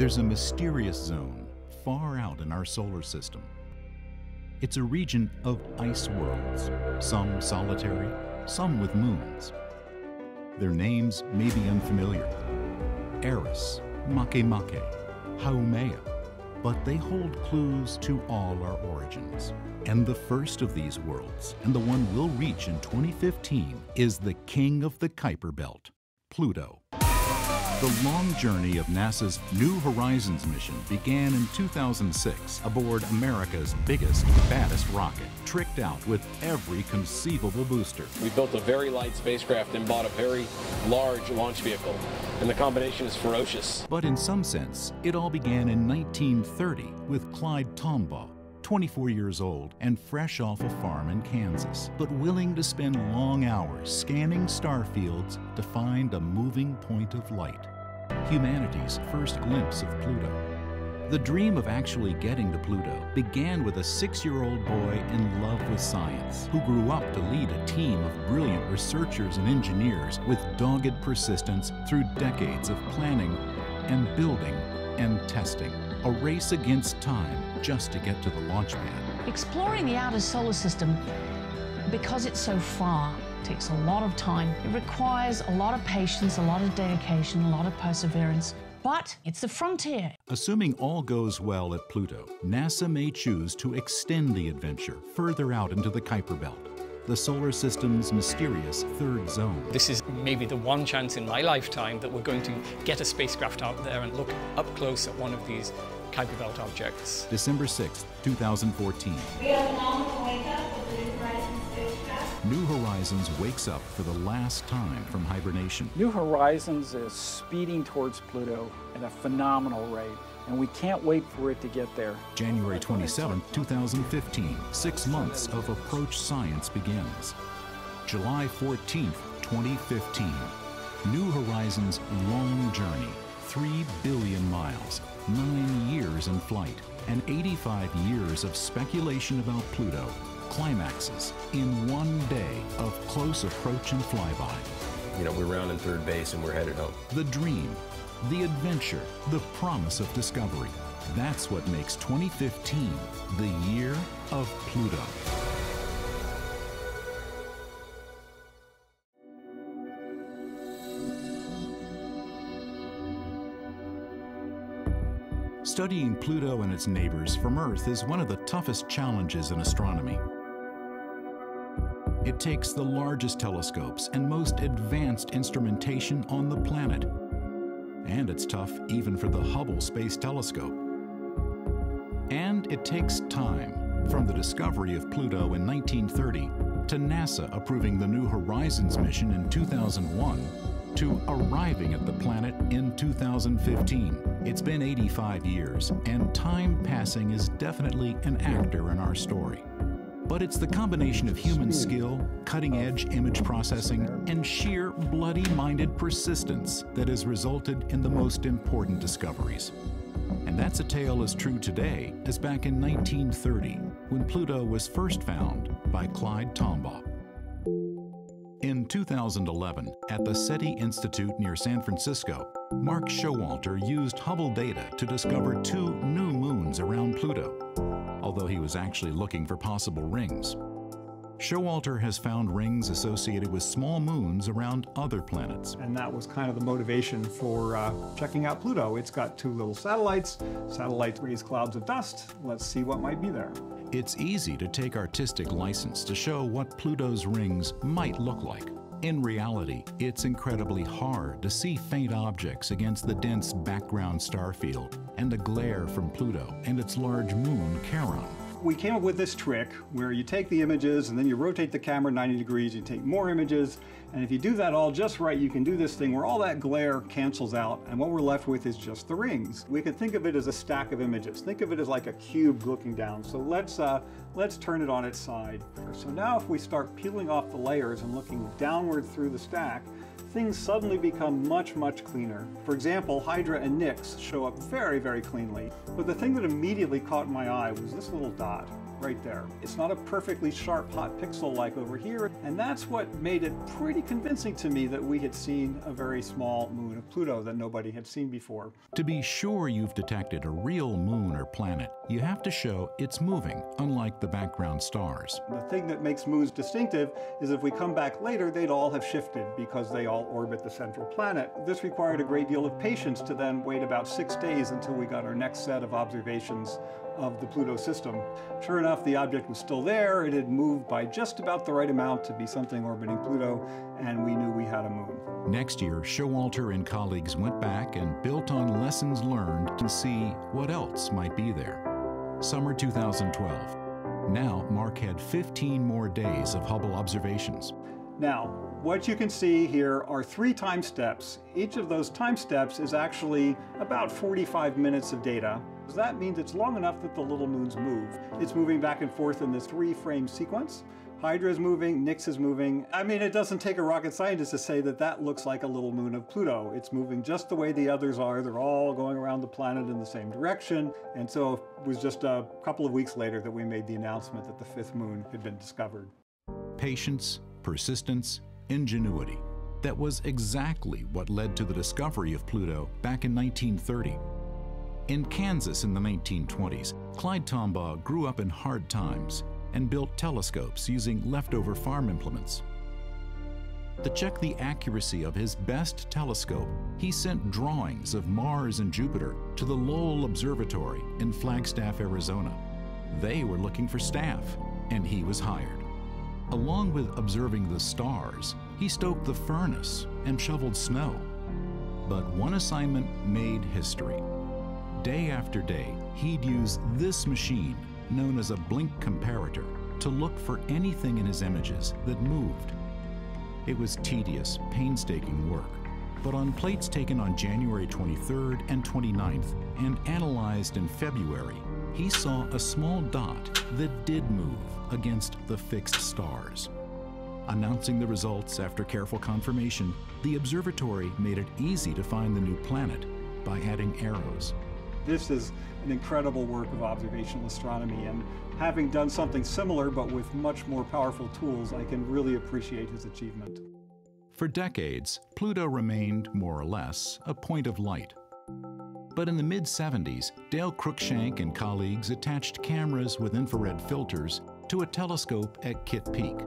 There's a mysterious zone far out in our solar system. It's a region of ice worlds, some solitary, some with moons. Their names may be unfamiliar: Eris, Makemake, Haumea, but they hold clues to all our origins. And the first of these worlds, and the one we'll reach in 2015, is the king of the Kuiper Belt, Pluto. The long journey of NASA's New Horizons mission began in 2006 aboard America's biggest, baddest rocket, tricked out with every conceivable booster. We built a very light spacecraft and bought a very large launch vehicle, and the combination is ferocious. But in some sense, it all began in 1930 with Clyde Tombaugh, 24 years old and fresh off a farm in Kansas, but willing to spend long hours scanning star fields to find a moving point of light. Humanity's first glimpse of Pluto. The dream of actually getting to Pluto began with a 6-year-old boy in love with science, who grew up to lead a team of brilliant researchers and engineers with dogged persistence through decades of planning and building and testing. A race against time just to get to the launch pad. Exploring the outer solar system, because it's so far, takes a lot of time. It requires a lot of patience, a lot of dedication, a lot of perseverance, but it's the frontier. Assuming all goes well at Pluto, NASA may choose to extend the adventure further out into the Kuiper Belt, the solar system's mysterious third zone. This is maybe the one chance in my lifetime that we're going to get a spacecraft out there and look up close at one of these Kuiper Belt objects. December 6, 2014. We have a nominal wake up with the New Horizons spacecraft. New Horizons wakes up for the last time from hibernation. New Horizons is speeding towards Pluto at a phenomenal rate, and we can't wait for it to get there. January 27, 2015, 6 months of approach science begins. July 14, 2015, New Horizons' long journey, 3 billion miles, 9 years in flight, and 85 years of speculation about Pluto, climaxes in one day of close approach and flyby. You know, we're rounding third base and we're headed home. The dream, the adventure, the promise of discovery. That's what makes 2015 the year of Pluto. Studying Pluto and its neighbors from Earth is one of the toughest challenges in astronomy. It takes the largest telescopes and most advanced instrumentation on the planet. And it's tough even for the Hubble Space Telescope. And it takes time, from the discovery of Pluto in 1930 to NASA approving the New Horizons mission in 2001 to arriving at the planet in 2015. It's been 85 years, and time passing is definitely an actor in our story. But it's the combination of human skill, cutting-edge image processing, and sheer bloody-minded persistence that has resulted in the most important discoveries. And that's a tale as true today as back in 1930, when Pluto was first found by Clyde Tombaugh. In 2011, at the SETI Institute near San Francisco, Mark Showalter used Hubble data to discover 2 new moons around Pluto, although he was actually looking for possible rings. Showalter has found rings associated with small moons around other planets. And that was kind of the motivation for checking out Pluto. It's got 2 little satellites. Satellites raise clouds of dust. Let's see what might be there. It's easy to take artistic license to show what Pluto's rings might look like. In reality, it's incredibly hard to see faint objects against the dense background star field and the glare from Pluto and its large moon, Charon. We came up with this trick where you take the images and then you rotate the camera 90 degrees, you take more images, and if you do that all just right, you can do this thing where all that glare cancels out, and what we're left with is just the rings. We can think of it as a stack of images. Think of it as like a cube looking down. So let's turn it on its side. So now if we start peeling off the layers and looking downward through the stack, things suddenly become much, much cleaner. For example, Hydra and Nix show up very, very cleanly. But the thing that immediately caught my eye was this little dot. right there. It's not a perfectly sharp hot pixel like over here, and that's what made it pretty convincing to me that we had seen a very small moon of Pluto that nobody had seen before. To be sure you've detected a real moon or planet, you have to show it's moving, unlike the background stars. The thing that makes moons distinctive is if we come back later, they'd all have shifted because they all orbit the central planet. This required a great deal of patience to then wait about 6 days until we got our next set of observations of the Pluto system. Sure enough, the object was still there. It had moved by just about the right amount to be something orbiting Pluto, and we knew we had a moon. Next year, Showalter and colleagues went back and built on lessons learned to see what else might be there. Summer 2012. Now, Mark had 15 more days of Hubble observations. Now, what you can see here are 3 time steps. Each of those time steps is actually about 45 minutes of data. That means it's long enough that the little moons move. It's moving back and forth in this 3-frame sequence. Hydra is moving, Nix is moving. I mean, it doesn't take a rocket scientist to say that that looks like a little moon of Pluto. It's moving just the way the others are. They're all going around the planet in the same direction. And so it was just a couple of weeks later that we made the announcement that the 5th moon had been discovered. Patience, persistence, ingenuity. That was exactly what led to the discovery of Pluto back in 1930. In Kansas in the 1920s, Clyde Tombaugh grew up in hard times and built telescopes using leftover farm implements. To check the accuracy of his best telescope, he sent drawings of Mars and Jupiter to the Lowell Observatory in Flagstaff, Arizona. They were looking for staff, and he was hired. Along with observing the stars, he stoked the furnace and shoveled snow. But one assignment made history. Day after day, he'd use this machine, known as a blink comparator, to look for anything in his images that moved. It was tedious, painstaking work, but on plates taken on January 23rd and 29th and analyzed in February, he saw a small dot that did move against the fixed stars. Announcing the results after careful confirmation, the observatory made it easy to find the new planet by adding arrows. This is an incredible work of observational astronomy, and having done something similar but with much more powerful tools, I can really appreciate his achievement. For decades, Pluto remained, more or less, a point of light. But in the mid-70s, Dale Cruikshank and colleagues attached cameras with infrared filters to a telescope at Kitt Peak.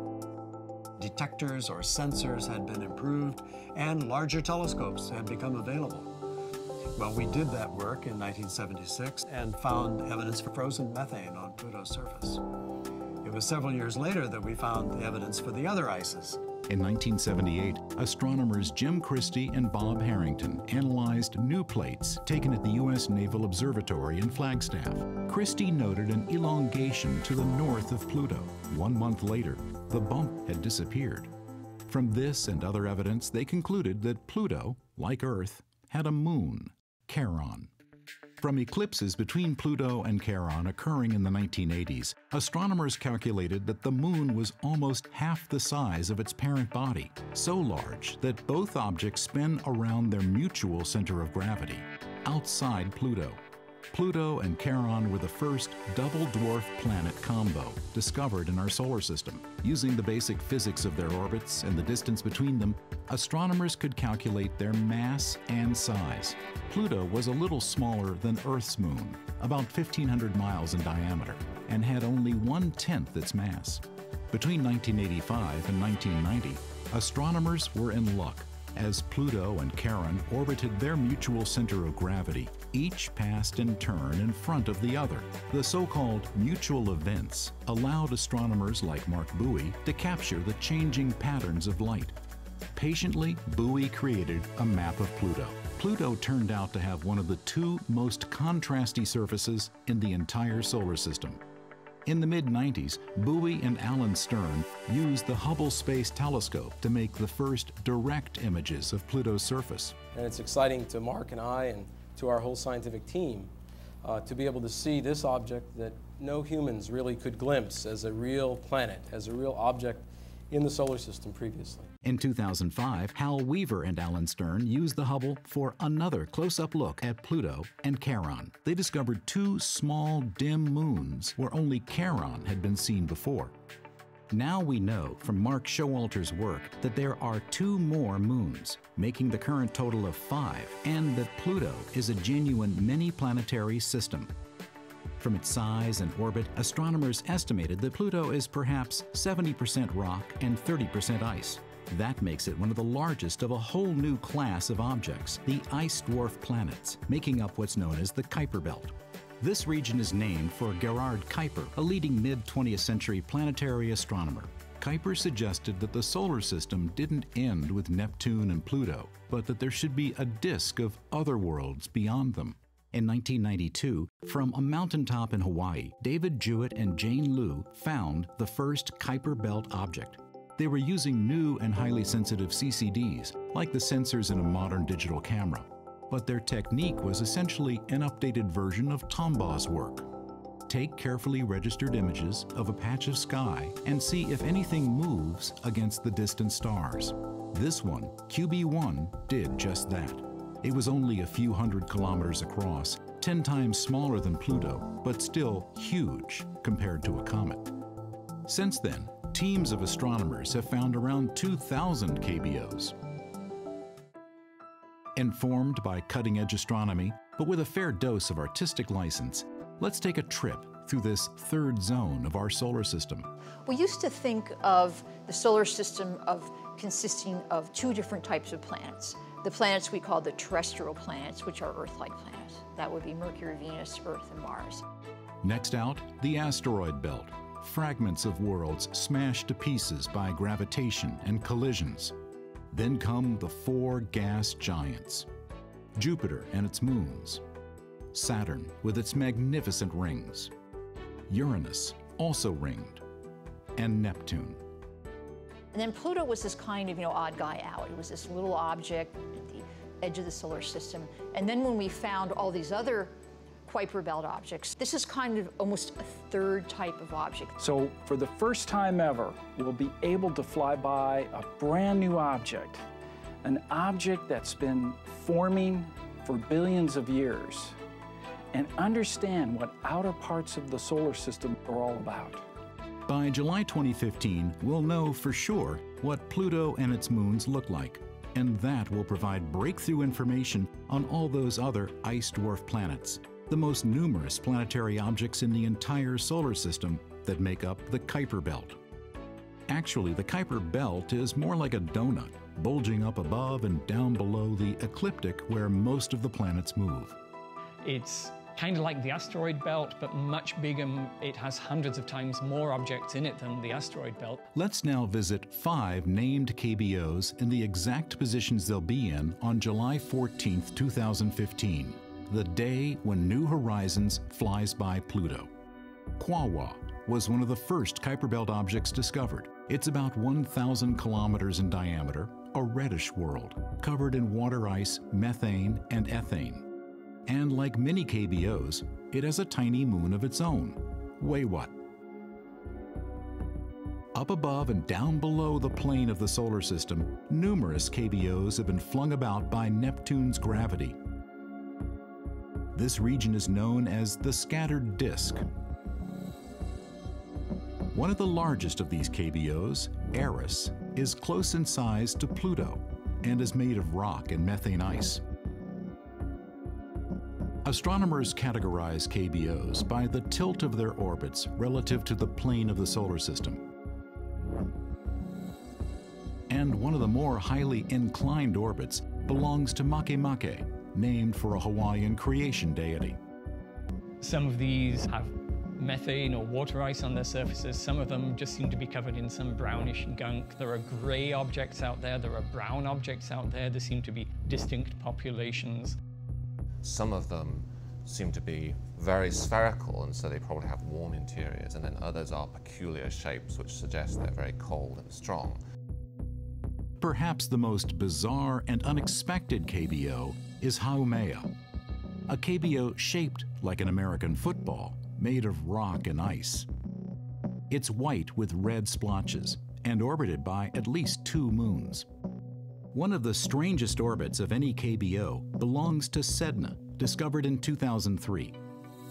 Detectors or sensors had been improved, and larger telescopes had become available. Well, we did that work in 1976 and found evidence for frozen methane on Pluto's surface. It was several years later that we found the evidence for the other ices. In 1978, astronomers Jim Christie and Bob Harrington analyzed new plates taken at the U.S. Naval Observatory in Flagstaff. Christie noted an elongation to the north of Pluto. 1 month later, the bump had disappeared. From this and other evidence, they concluded that Pluto, like Earth, had a moon, Charon. From eclipses between Pluto and Charon occurring in the 1980s, astronomers calculated that the moon was almost half the size of its parent body, so large that both objects spin around their mutual center of gravity, outside Pluto. Pluto and Charon were the first double dwarf planet combo discovered in our solar system. Using the basic physics of their orbits and the distance between them, astronomers could calculate their mass and size. Pluto was a little smaller than Earth's moon, about 1,500 miles in diameter, and had only 1/10 its mass. Between 1985 and 1990, astronomers were in luck. As Pluto and Charon orbited their mutual center of gravity, each passed in turn in front of the other. The so-called mutual events allowed astronomers like Mark Bowie to capture the changing patterns of light. Patiently, Bowie created a map of Pluto. Pluto turned out to have one of the 2 most contrasty surfaces in the entire solar system. In the mid-90s, Bowie and Alan Stern used the Hubble Space Telescope to make the first direct images of Pluto's surface. And it's exciting to Mark and I and to our whole scientific team to be able to see this object that no humans really could glimpse as a real planet, as a real object in the solar system previously. In 2005, Hal Weaver and Alan Stern used the Hubble for another close-up look at Pluto and Charon. They discovered two small, dim moons where only Charon had been seen before. Now we know from Mark Showalter's work that there are two more moons, making the current total of 5, and that Pluto is a genuine many-planetary system. From its size and orbit, astronomers estimated that Pluto is perhaps 70% rock and 30% ice. That makes it one of the largest of a whole new class of objects, the ice dwarf planets, making up what's known as the Kuiper Belt. This region is named for Gerhard Kuiper, a leading mid-20th century planetary astronomer. Kuiper suggested that the solar system didn't end with Neptune and Pluto, but that there should be a disk of other worlds beyond them. In 1992, from a mountaintop in Hawaii, David Jewett and Jane Liu found the first Kuiper Belt object. They were using new and highly sensitive CCDs, like the sensors in a modern digital camera. But their technique was essentially an updated version of Tombaw's work. Take carefully registered images of a patch of sky and see if anything moves against the distant stars. This one, QB1, did just that. It was only a few hundred kilometers across, 10 times smaller than Pluto, but still huge compared to a comet. Since then, teams of astronomers have found around 2,000 KBOs. Informed by cutting-edge astronomy, but with a fair dose of artistic license, let's take a trip through this third zone of our solar system. We used to think of the solar system consisting of two different types of planets. The planets we call the terrestrial planets, which are Earth-like planets. That would be Mercury, Venus, Earth, and Mars. Next out, the asteroid belt. Fragments of worlds smashed to pieces by gravitation and collisions. Then come the 4 gas giants. Jupiter and its moons. Saturn with its magnificent rings. Uranus, also ringed. And Neptune. And then Pluto was this kind of, odd guy out. It was this little object at the edge of the solar system. And then when we found all these other Kuiper Belt objects, this is kind of almost a third type of object. So for the first time ever, we'll be able to fly by a brand new object, an object that's been forming for billions of years, and understand what outer parts of the solar system are all about. By July 2015, we'll know for sure what Pluto and its moons look like, and that will provide breakthrough information on all those other ice dwarf planets, the most numerous planetary objects in the entire solar system that make up the Kuiper Belt. Actually, the Kuiper Belt is more like a donut, bulging up above and down below the ecliptic where most of the planets move. It's kind of like the asteroid belt, but much bigger. It has hundreds of times more objects in it than the asteroid belt. Let's now visit 5 named KBOs in the exact positions they'll be in on July 14th, 2015, the day when New Horizons flies by Pluto. Quawa was one of the first Kuiper Belt objects discovered. It's about 1,000 kilometers in diameter, a reddish world, covered in water ice, methane, and ethane. And like many KBOs, it has a tiny moon of its own, Waywa. Up above and down below the plane of the solar system, numerous KBOs have been flung about by Neptune's gravity. This region is known as the scattered disk. One of the largest of these KBOs, Eris, is close in size to Pluto and is made of rock and methane ice. Astronomers categorize KBOs by the tilt of their orbits relative to the plane of the solar system. And one of the more highly inclined orbits belongs to Makemake, named for a Hawaiian creation deity. Some of these have methane or water ice on their surfaces. Some of them just seem to be covered in some brownish gunk. There are gray objects out there. There are brown objects out there. There seem to be distinct populations. Some of them seem to be very spherical, and so they probably have warm interiors, and then others are peculiar shapes which suggest they're very cold and strong. Perhaps the most bizarre and unexpected KBO is Haumea, a KBO shaped like an American football, made of rock and ice. It's white with red splotches, and orbited by at least 2 moons. One of the strangest orbits of any KBO belongs to Sedna, discovered in 2003.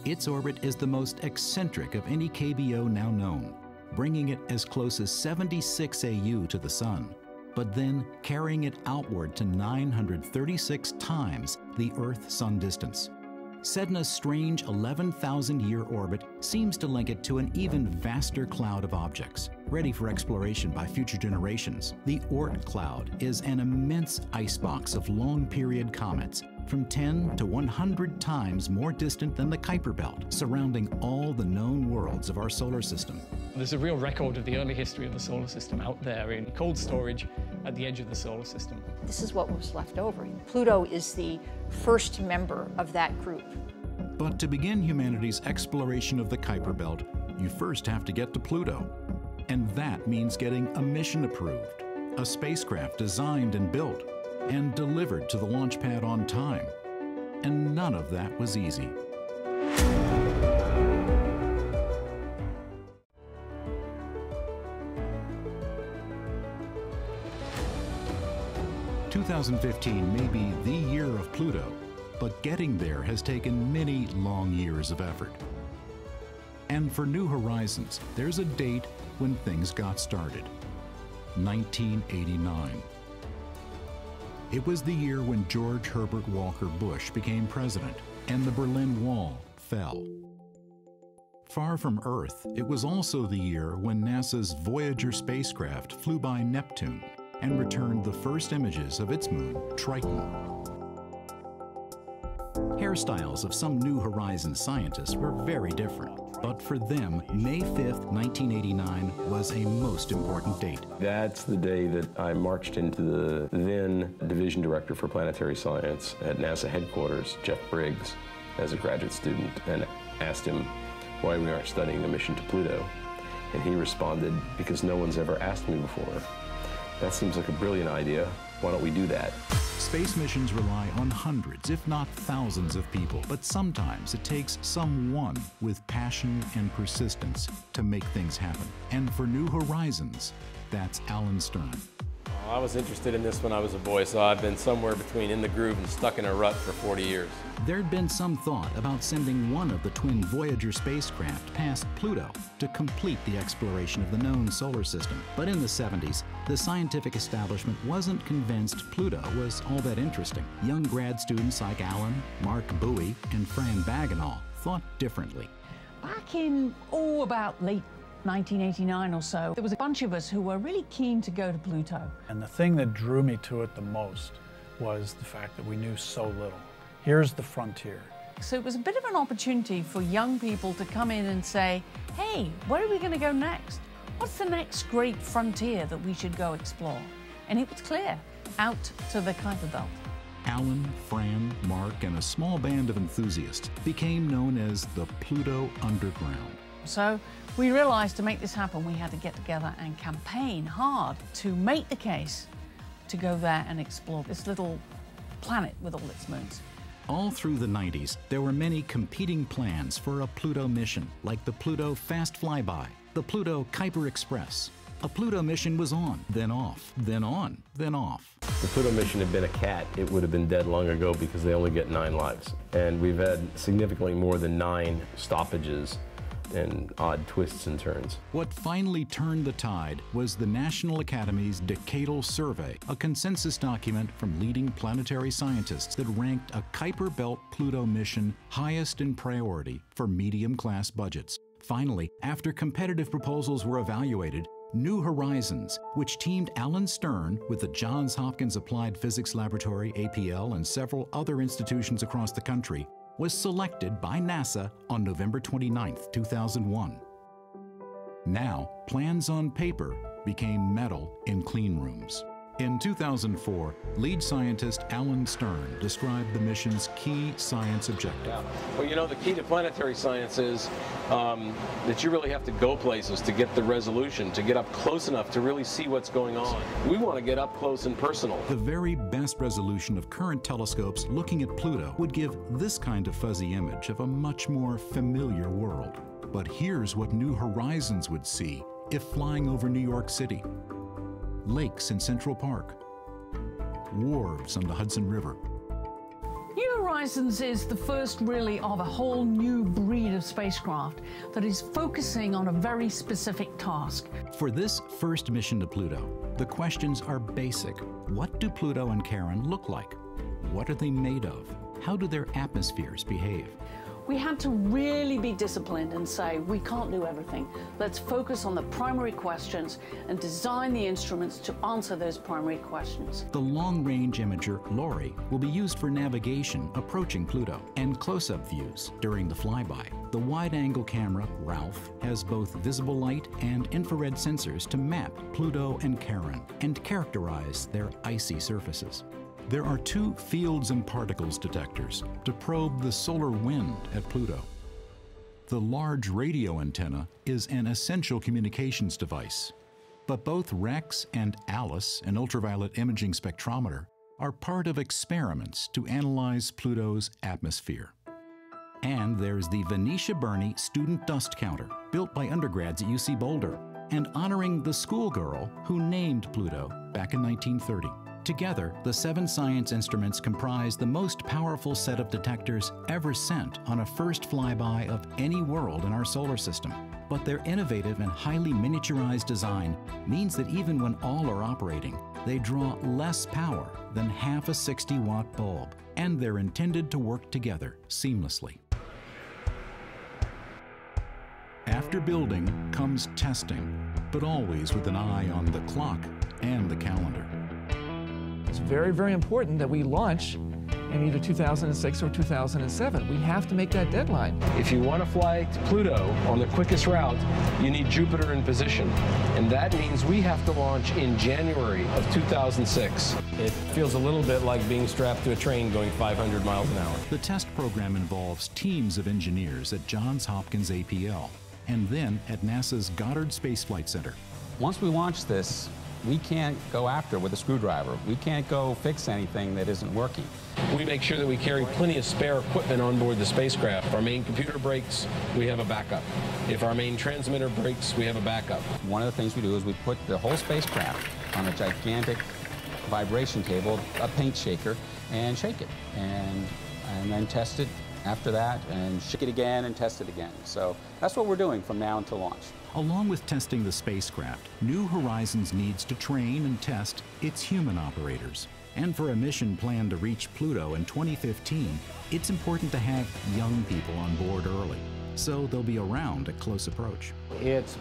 Its orbit is the most eccentric of any KBO now known, bringing it as close as 76 AU to the Sun, but then carrying it outward to 936 times the Earth-Sun distance. Sedna's strange 11,000-year orbit seems to link it to an even vaster cloud of objects, ready for exploration by future generations. The Oort cloud is an immense icebox of long-period comets, from 10 to 100 times more distant than the Kuiper Belt, surrounding all the known worlds of our solar system. There's a real record of the early history of the solar system out there in cold storage at the edge of the solar system. This is what was left over. Pluto is the first member of that group. But to begin humanity's exploration of the Kuiper Belt, you first have to get to Pluto. And that means getting a mission approved, a spacecraft designed and built, and delivered to the launch pad on time. And none of that was easy. "2015 may be the year of Pluto, but getting there has taken many long years of effort. And for New Horizons, there's a date when things got started: 1989. It was the year when George Herbert Walker Bush became president and the Berlin Wall fell. Far from Earth, it was also the year when NASA's Voyager spacecraft flew by Neptune and returned the first images of its moon, Triton. Hairstyles of some New Horizons scientists were very different, but for them, May 5th, 1989 was a most important date. That's the day that I marched into the then Division Director for Planetary Science at NASA headquarters, Jeff Briggs, as a graduate student, and asked him why we aren't studying a mission to Pluto. And he responded, "Because no one's ever asked me before. That seems like a brilliant idea. Why don't we do that?" Space missions rely on hundreds, if not thousands of people, but sometimes it takes someone with passion and persistence to make things happen. And for New Horizons, that's Alan Stern. I was interested in this when I was a boy, so I've been somewhere between in the groove and stuck in a rut for 40 years. There'd been some thought about sending one of the twin Voyager spacecraft past Pluto to complete the exploration of the known solar system. But in the 70s, the scientific establishment wasn't convinced Pluto was all that interesting. Young grad students like Alan, Mark Bowie, and Fran Bagenal thought differently. Back in, about late 1989 or so, there was a bunch of us who were really keen to go to Pluto. And the thing that drew me to it the most was the fact that we knew so little. Here's the frontier. So it was a bit of an opportunity for young people to come in and say, hey, where are we going to go next? What's the next great frontier that we should go explore? And it was clear, out to the Kuiper Belt. Alan, Fran, Mark, and a small band of enthusiasts became known as the Pluto Underground. So we realized to make this happen, we had to get together and campaign hard to make the case to go there and explore this little planet with all its moons. All through the 90s, there were many competing plans for a Pluto mission, like the Pluto Fast Flyby, the Pluto Kuiper Express. A Pluto mission was on, then off, then on, then off. If the Pluto mission had been a cat, it would have been dead long ago because they only get 9 lives. And we've had significantly more than 9 stoppages and odd twists and turns. What finally turned the tide was the National Academy's Decadal Survey, a consensus document from leading planetary scientists that ranked a Kuiper Belt Pluto mission highest in priority for medium-class budgets. Finally, after competitive proposals were evaluated, New Horizons, which teamed Alan Stern with the Johns Hopkins Applied Physics Laboratory, APL, and several other institutions across the country, was selected by NASA on November 29, 2001. Now, plans on paper became metal in clean rooms. In 2004, lead scientist Alan Stern described the mission's key science objective. Yeah. Well, you know, the key to planetary science is that you really have to go places to get the resolution, to get up close enough to really see what's going on. We want to get up close and personal. The very best resolution of current telescopes looking at Pluto would give this kind of fuzzy image of a much more familiar world. But here's what New Horizons would see if flying over New York City, lakes in Central Park, wharves on the Hudson River. New Horizons is the first really of a whole new breed of spacecraft that is focusing on a very specific task. For this first mission to Pluto, the questions are basic. What do Pluto and Charon look like? What are they made of? How do their atmospheres behave? We had to really be disciplined and say, we can't do everything. Let's focus on the primary questions and design the instruments to answer those primary questions. The long-range imager, LORRI, will be used for navigation approaching Pluto and close-up views during the flyby. The wide-angle camera, RALPH, has both visible light and infrared sensors to map Pluto and Charon and characterize their icy surfaces. There are 2 fields and particles detectors to probe the solar wind at Pluto. The large radio antenna is an essential communications device, but both REX and ALICE, an ultraviolet imaging spectrometer, are part of experiments to analyze Pluto's atmosphere. And there's the Venetia Burney Student Dust Counter, built by undergrads at UC Boulder, and honoring the schoolgirl who named Pluto back in 1930. Together, the 7 science instruments comprise the most powerful set of detectors ever sent on a first flyby of any world in our solar system. But their innovative and highly miniaturized design means that even when all are operating, they draw less power than half a 60-watt bulb, and they're intended to work together seamlessly. After building comes testing, but always with an eye on the clock and the calendar. It's very, very important that we launch in either 2006 or 2007. We have to make that deadline. If you want to fly to Pluto on the quickest route, you need Jupiter in position. And that means we have to launch in January of 2006. It feels a little bit like being strapped to a train going 500 miles an hour. The test program involves teams of engineers at Johns Hopkins APL and then at NASA's Goddard Space Flight Center. Once we launch this, we can't go after with a screwdriver. We can't go fix anything that isn't working. We make sure that we carry plenty of spare equipment on board the spacecraft. If our main computer breaks, we have a backup. If our main transmitter breaks, we have a backup. One of the things we do is we put the whole spacecraft on a gigantic vibration table, a paint shaker, and shake it. And then test it after that, and shake it again and test it again. So that's what we're doing from now until launch. Along with testing the spacecraft, New Horizons needs to train and test its human operators. And for a mission planned to reach Pluto in 2015, it's important to have young people on board early, so they'll be around at close approach. It's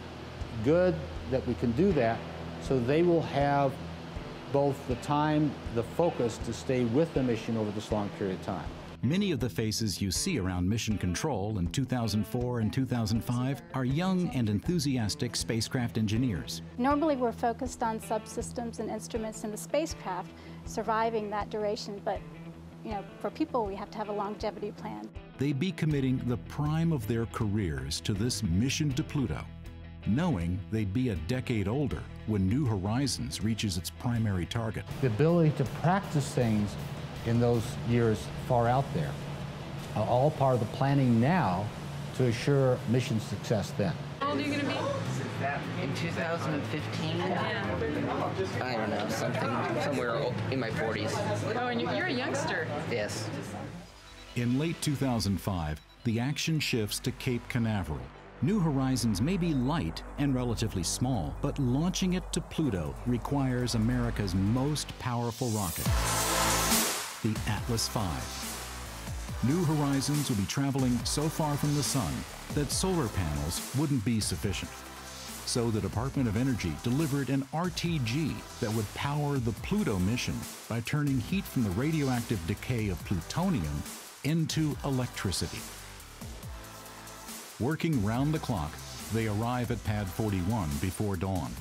good that we can do that, so they will have both the time, the focus to stay with the mission over this long period of time. Many of the faces you see around Mission Control in 2004 and 2005 are young and enthusiastic spacecraft engineers. Normally we're focused on subsystems and instruments in the spacecraft surviving that duration, but for people we have to have a longevity plan. They'd be committing the prime of their careers to this mission to Pluto, knowing they'd be a decade older when New Horizons reaches its primary target. The ability to practice things in those years far out there are all part of the planning now to assure mission success then. How old are you going to be? In 2015? Yeah. I don't know, somewhere in my 40s. Oh, and you're a youngster. Yes. In late 2005, the action shifts to Cape Canaveral. New Horizons may be light and relatively small, but launching it to Pluto requires America's most powerful rocket, the Atlas V. New Horizons will be traveling so far from the sun that solar panels wouldn't be sufficient. So the Department of Energy delivered an RTG that would power the Pluto mission by turning heat from the radioactive decay of plutonium into electricity. Working round the clock, they arrive at Pad 41 before dawn.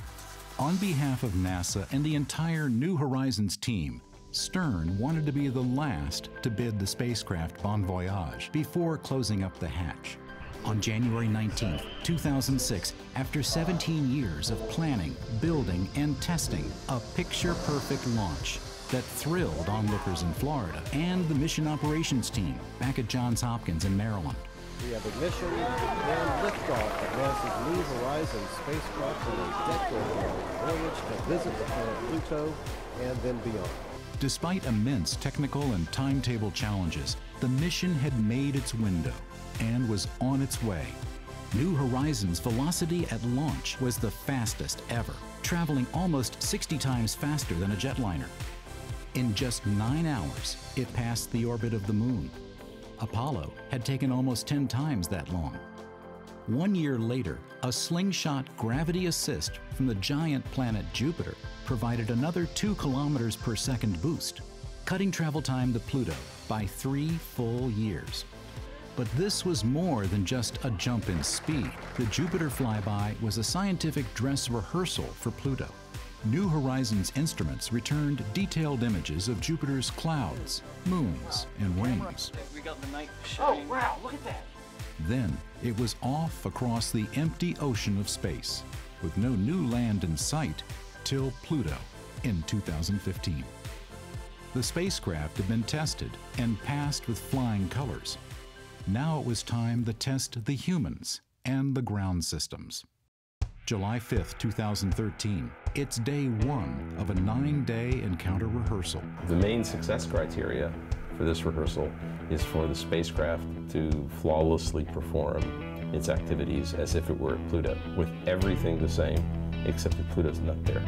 On behalf of NASA and the entire New Horizons team, Stern wanted to be the last to bid the spacecraft bon voyage before closing up the hatch. On January 19, 2006, after 17 years of planning, building, and testing, a picture-perfect launch that thrilled onlookers in Florida and the mission operations team back at Johns Hopkins in Maryland. We have ignition and liftoff of NASA's New Horizons spacecraft on a decade-long voyage to visit the planet Pluto and then beyond. Despite immense technical and timetable challenges, the mission had made its window and was on its way. New Horizons' velocity at launch was the fastest ever, traveling almost 60 times faster than a jetliner. In just 9 hours, it passed the orbit of the Moon. Apollo had taken almost 10 times that long. 1 year later, a slingshot gravity assist from the giant planet Jupiter provided another 2 kilometers per second boost, cutting travel time to Pluto by 3 full years. But this was more than just a jump in speed. The Jupiter flyby was a scientific dress rehearsal for Pluto. New Horizons instruments returned detailed images of Jupiter's clouds, moons, and rings. We got the night showing. Oh, wow, look at that. Then it was off across the empty ocean of space, with no new land in sight till Pluto in 2015. The spacecraft had been tested and passed with flying colors. Now it was time to test the humans and the ground systems. July 5th, 2013, it's day 1 of a 9-day encounter rehearsal. The main success criteria for this rehearsal is for the spacecraft to flawlessly perform its activities as if it were at Pluto, with everything the same, except that Pluto's not there.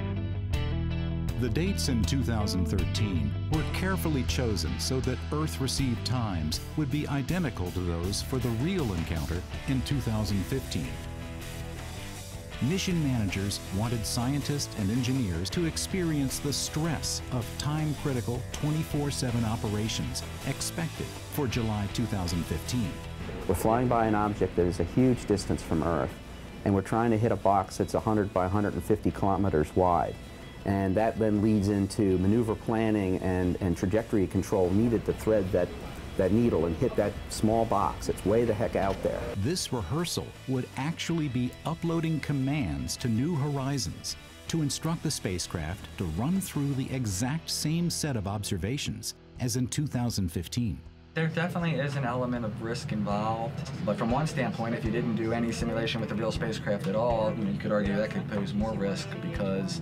The dates in 2013 were carefully chosen so that Earth-received times would be identical to those for the real encounter in 2015. Mission managers wanted scientists and engineers to experience the stress of time-critical 24/7 operations expected for July 2015. We're flying by an object that is a huge distance from Earth, and we're trying to hit a box that's 100 by 150 kilometers wide. And that then leads into maneuver planning and trajectory control needed to thread that needle and hit that small box. It's way the heck out there. This rehearsal would actually be uploading commands to New Horizons to instruct the spacecraft to run through the exact same set of observations as in 2015. There definitely is an element of risk involved, but from one standpoint, if you didn't do any simulation with the real spacecraft at all, you could argue that could pose more risk because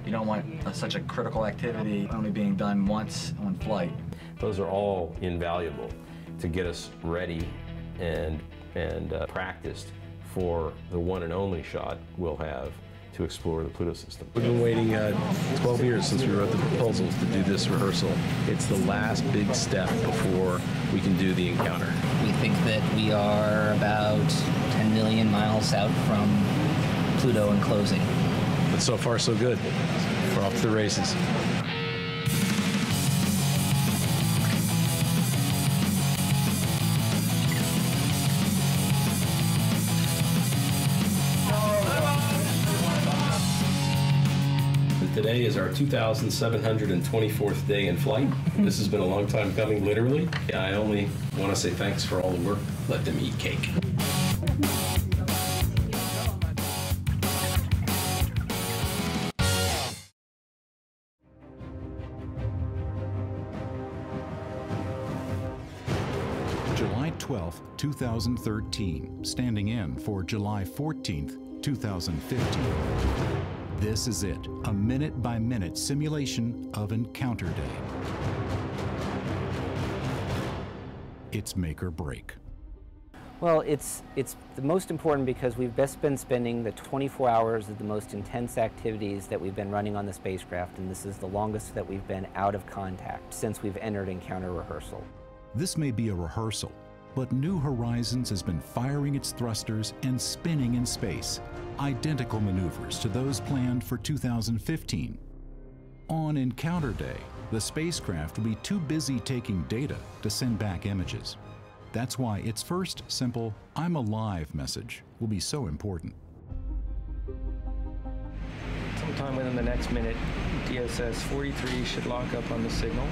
you don't want such a critical activity only being done once on flight. Those are all invaluable to get us ready and practiced for the one and only shot we'll have to explore the Pluto system. We've been waiting 12 years since we wrote the proposals to do this rehearsal. It's the last big step before we can do the encounter. We think that we are about 10 million miles out from Pluto and closing. But so far, so good. We're off to the races. Today is our 2,724th day in flight. This has been a long time coming, literally. I only want to say thanks for all the work. Let them eat cake. July 12th, 2013, standing in for July 14th, 2015. This is it, a minute-by-minute simulation of Encounter Day. It's make or break. Well, it's the most important because we've best been spending the 24 hours of the most intense activities that we've been running on the spacecraft, and this is the longest that we've been out of contact since we've entered encounter rehearsal. This may be a rehearsal, but New Horizons has been firing its thrusters and spinning in space, identical maneuvers to those planned for 2015. On Encounter Day, the spacecraft will be too busy taking data to send back images. That's why its first simple "I'm alive" message will be so important. Sometime within the next minute, DSS 43 should lock up on the signal.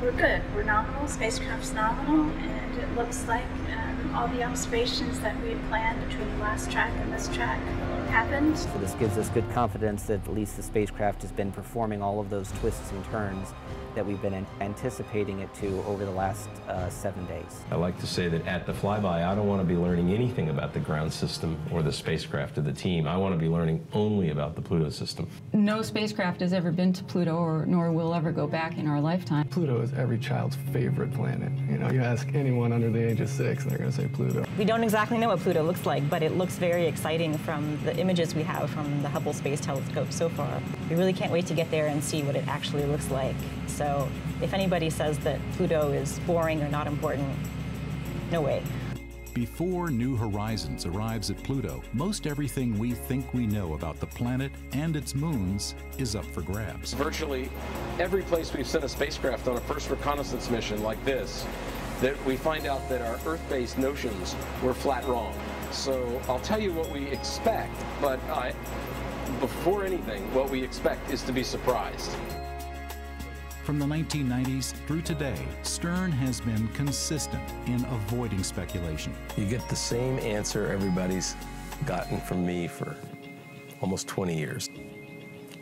We're good. We're nominal. Spacecraft's nominal, and it looks like all the observations that we had planned between the last track and this track happened. So this gives us good confidence that at least the spacecraft has been performing all of those twists and turns that we've been anticipating it to over the last 7 days. I like to say that at the flyby, I don't want to be learning anything about the ground system or the spacecraft of the team. I want to be learning only about the Pluto system. No spacecraft has ever been to Pluto, nor will ever go back in our lifetime. Pluto is every child's favorite planet. You know, you ask anyone under the age of 6, they're going to say Pluto. We don't exactly know what Pluto looks like, but it looks very exciting from the images we have from the Hubble Space Telescope so far. We really can't wait to get there and see what it actually looks like. So if anybody says that Pluto is boring or not important, no way. Before New Horizons arrives at Pluto, most everything we think we know about the planet and its moons is up for grabs. Virtually every place we've sent a spacecraft on a first reconnaissance mission like this, that we find out that our Earth-based notions were flat wrong. So I'll tell you what we expect, but before anything, what we expect is to be surprised. From the 1990s through today, Stern has been consistent in avoiding speculation. You get the same answer everybody's gotten from me for almost 20 years.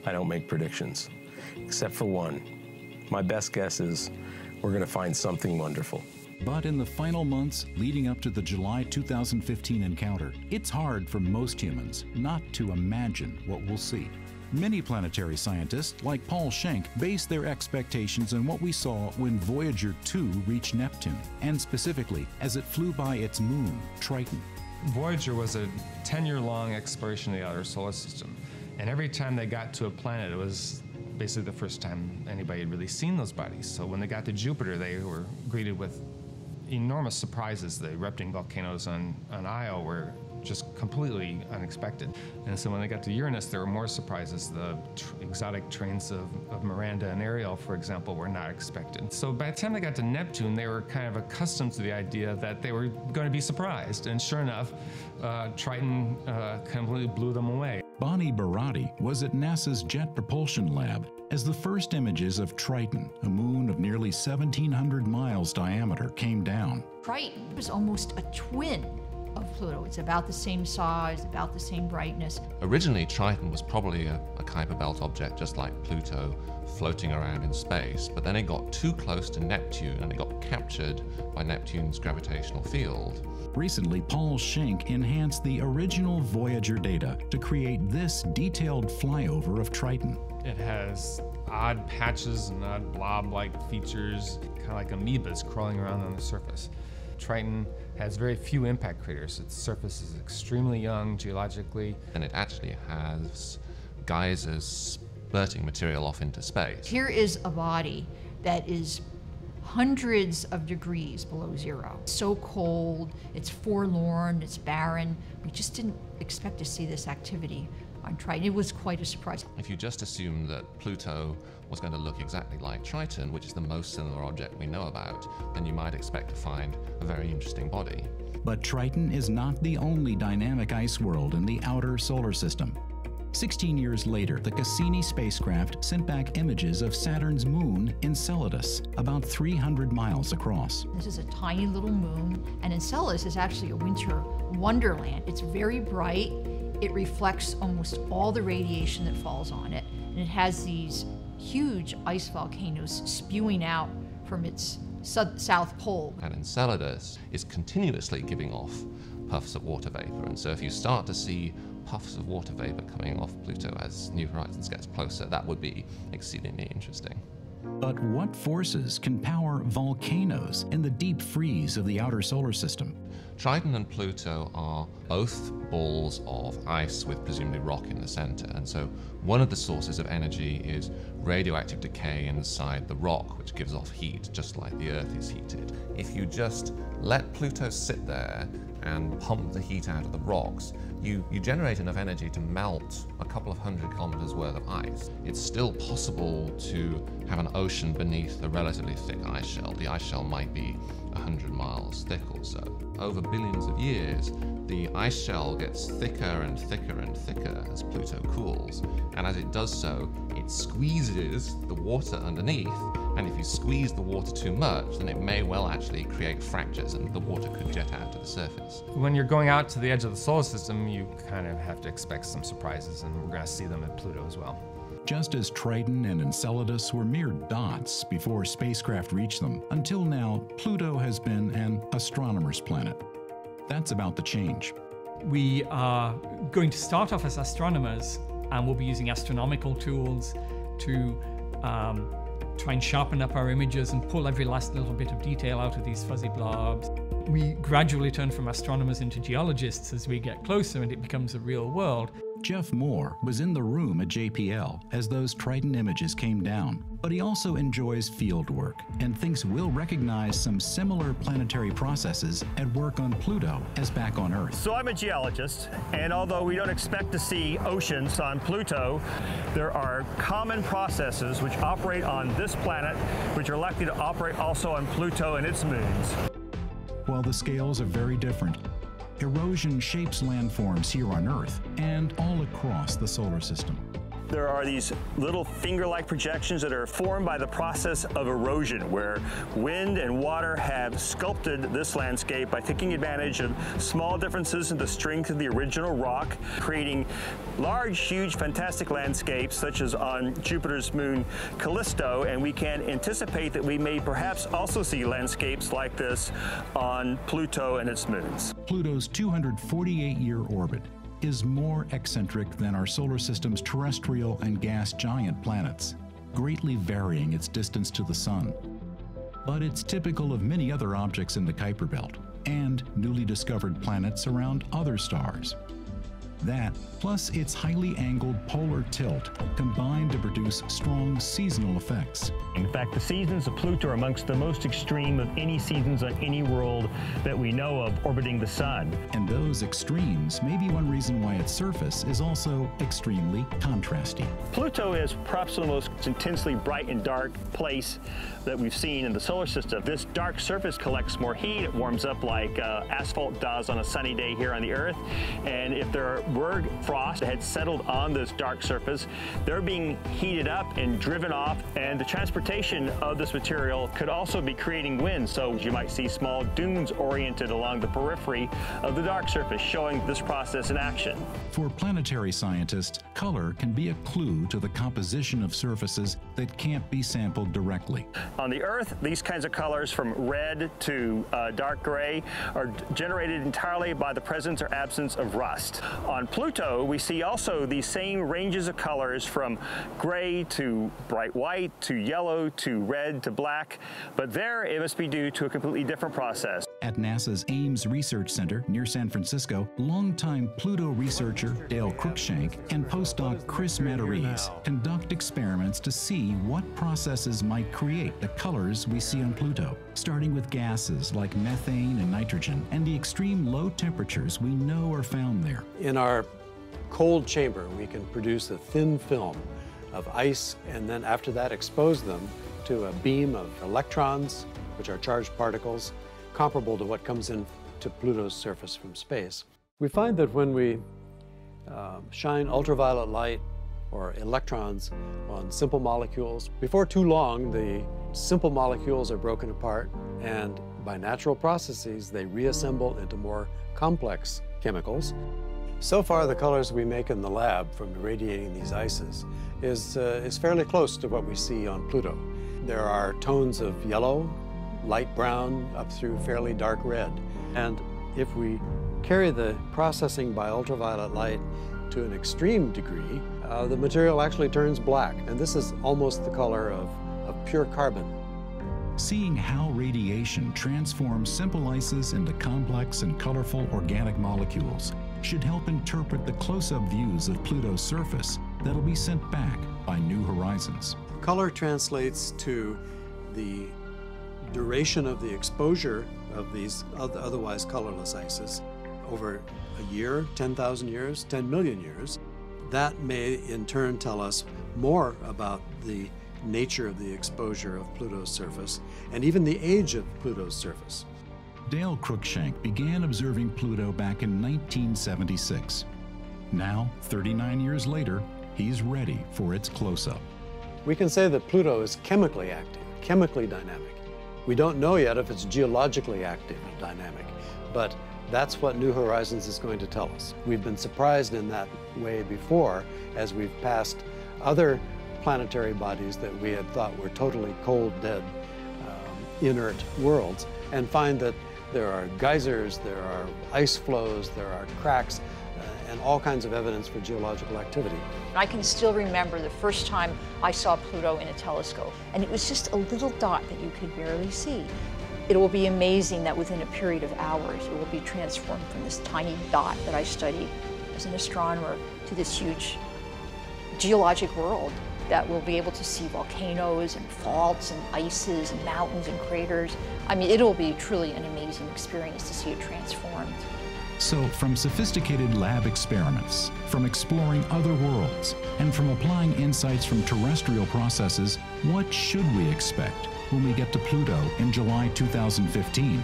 I don't make predictions, except for one. My best guess is we're going to find something wonderful. But in the final months leading up to the July 2015 encounter, it's hard for most humans not to imagine what we'll see. Many planetary scientists, like Paul Schenk, base their expectations on what we saw when Voyager 2 reached Neptune, and specifically as it flew by its moon, Triton. Voyager was a 10-year-long exploration of the outer solar system, and every time they got to a planet, it was basically the first time anybody had really seen those bodies. So when they got to Jupiter, they were greeted with enormous surprises. The erupting volcanoes on Io were just completely unexpected. And so when they got to Uranus, there were more surprises. The exotic trains of Miranda and Ariel, for example, were not expected. So by the time they got to Neptune, they were kind of accustomed to the idea that they were going to be surprised. And sure enough, Triton completely blew them away. Bonnie Barati was at NASA's Jet Propulsion Lab as the first images of Triton, a moon of nearly 1,700 miles diameter, came down. Triton was almost a twin of Pluto. It's about the same size, about the same brightness. Originally, Triton was probably a Kuiper Belt object, just like Pluto, floating around in space, but then it got too close to Neptune and it got captured by Neptune's gravitational field. Recently, Paul Schenk enhanced the original Voyager data to create this detailed flyover of Triton. It has odd patches and odd blob-like features, kind of like amoebas crawling around on the surface. Triton has very few impact craters. Its surface is extremely young geologically. And it actually has geysers spurting material off into space. Here is a body that is hundreds of degrees below zero. It's so cold, it's forlorn, it's barren. We just didn't expect to see this activity on Triton. It was quite a surprise. If you just assume that Pluto was going to look exactly like Triton, which is the most similar object we know about, then you might expect to find a very interesting body. But Triton is not the only dynamic ice world in the outer solar system. 16 years later, the Cassini spacecraft sent back images of Saturn's moon, Enceladus, about 300 miles across. This is a tiny little moon, and Enceladus is actually a winter wonderland. It's very bright. It reflects almost all the radiation that falls on it, and it has these huge ice volcanoes spewing out from its south pole. And Enceladus is continuously giving off puffs of water vapor, and so if you start to see puffs of water vapor coming off Pluto as New Horizons gets closer, that would be exceedingly interesting. But what forces can power volcanoes in the deep freeze of the outer solar system? Triton and Pluto are both balls of ice with presumably rock in the center, and so one of the sources of energy is radioactive decay inside the rock, which gives off heat, just like the Earth is heated. If you just let Pluto sit there and pump the heat out of the rocks, you generate enough energy to melt a couple of 100 kilometers worth of ice. It's still possible to have an ocean beneath a relatively thick ice shell. The ice shell might be 100 miles thick or so. Over billions of years, the ice shell gets thicker and thicker and thicker as Pluto cools, and as it does so, it squeezes the water underneath, and if you squeeze the water too much, then it may well actually create fractures and the water could jet out to the surface. When you're going out to the edge of the solar system, you kind of have to expect some surprises, and we're going to see them at Pluto as well. Just as Triton and Enceladus were mere dots before spacecraft reached them, until now, Pluto has been an astronomer's planet. That's about to change. We are going to start off as astronomers, and we'll be using astronomical tools to try and sharpen up our images and pull every last little bit of detail out of these fuzzy blobs. We gradually turn from astronomers into geologists as we get closer and it becomes a real world. Jeff Moore was in the room at JPL as those Triton images came down, but he also enjoys field work and thinks we'll recognize some similar planetary processes at work on Pluto as back on Earth. So I'm a geologist, and although we don't expect to see oceans on Pluto, there are common processes which operate on this planet, which are likely to operate also on Pluto and its moons. While the scales are very different, erosion shapes landforms here on Earth and all across the solar system. There are these little finger-like projections that are formed by the process of erosion, where wind and water have sculpted this landscape by taking advantage of small differences in the strength of the original rock, creating large, huge, fantastic landscapes, such as on Jupiter's moon Callisto, and we can anticipate that we may perhaps also see landscapes like this on Pluto and its moons. Pluto's 248-year orbit is more eccentric than our solar system's terrestrial and gas giant planets, greatly varying its distance to the Sun. But it's typical of many other objects in the Kuiper Belt and newly discovered planets around other stars. That, plus its highly angled polar tilt, combine to produce strong seasonal effects. In fact, the seasons of Pluto are amongst the most extreme of any seasons on any world that we know of orbiting the Sun. And those extremes may be one reason why its surface is also extremely contrasty. Pluto is perhaps the most intensely bright and dark place that we've seen in the solar system. This dark surface collects more heat. It warms up like asphalt does on a sunny day here on the Earth. And if there were frost that had settled on this dark surface, they're being heated up and driven off, and the transportation of this material could also be creating wind, so you might see small dunes oriented along the periphery of the dark surface, showing this process in action. For planetary scientists, color can be a clue to the composition of surfaces that can't be sampled directly. On the Earth, these kinds of colors from red to dark gray are generated entirely by the presence or absence of rust. On Pluto, we see also these same ranges of colors from gray to bright white to yellow to red to black, but there it must be due to a completely different process. At NASA's Ames Research Center near San Francisco, longtime Pluto researcher Dale Cruikshank and postdoc Chris Matarese conduct experiments to see what processes might create the colors we see on Pluto, starting with gases like methane and nitrogen and the extreme low temperatures we know are found there. In our cold chamber, we can produce a thin film of ice and then after that expose them to a beam of electrons, which are charged particles, comparable to what comes into Pluto's surface from space. We find that when we shine ultraviolet light or electrons on simple molecules, before too long the simple molecules are broken apart, and by natural processes they reassemble into more complex chemicals. So far, the colors we make in the lab from irradiating these ices is fairly close to what we see on Pluto. There are tones of yellow, light brown, up through fairly dark red. And if we carry the processing by ultraviolet light to an extreme degree, the material actually turns black. And this is almost the color of pure carbon. Seeing how radiation transforms simple ices into complex and colorful organic molecules should help interpret the close-up views of Pluto's surface that'll be sent back by New Horizons. Color translates to the duration of the exposure of these otherwise colorless ices over a year, 10,000 years, 10 million years. That may in turn tell us more about the nature of the exposure of Pluto's surface and even the age of Pluto's surface. Dale Cruikshank began observing Pluto back in 1976. Now, 39 years later, he's ready for its close-up. We can say that Pluto is chemically active, chemically dynamic. We don't know yet if it's geologically active and dynamic, but that's what New Horizons is going to tell us. We've been surprised in that way before as we've passed other planetary bodies that we had thought were totally cold, dead, inert worlds, and find that there are geysers, there are ice flows, there are cracks, and all kinds of evidence for geological activity. I can still remember the first time I saw Pluto in a telescope, and it was just a little dot that you could barely see. It will be amazing that within a period of hours, it will be transformed from this tiny dot that I studied as an astronomer to this huge geologic world that will be able to see volcanoes and faults and ices and mountains and craters. I mean, it'll be truly an amazing experience to see it transformed. So, from sophisticated lab experiments, from exploring other worlds, and from applying insights from terrestrial processes, what should we expect when we get to Pluto in July 2015?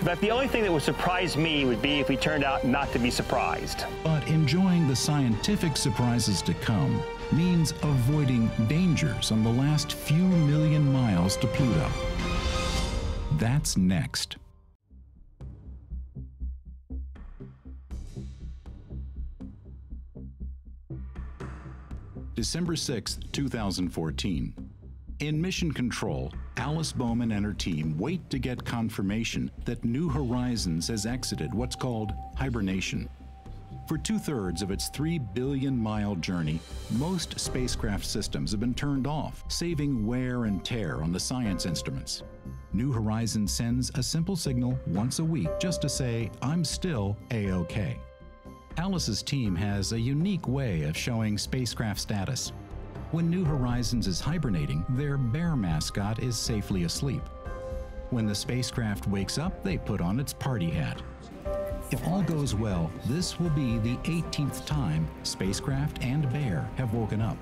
But the only thing that would surprise me would be if we turned out not to be surprised. But enjoying the scientific surprises to come means avoiding dangers on the last few million miles to Pluto. That's next. December 6, 2014. In Mission Control, Alice Bowman and her team wait to get confirmation that New Horizons has exited what's called hibernation. For 2/3 of its 3 billion-mile journey, most spacecraft systems have been turned off, saving wear and tear on the science instruments. New Horizons sends a simple signal once a week just to say, "I'm still A-OK." Alice's team has a unique way of showing spacecraft status. When New Horizons is hibernating, their bear mascot is safely asleep. When the spacecraft wakes up, they put on its party hat. If all goes well, this will be the 18th time spacecraft and bear have woken up.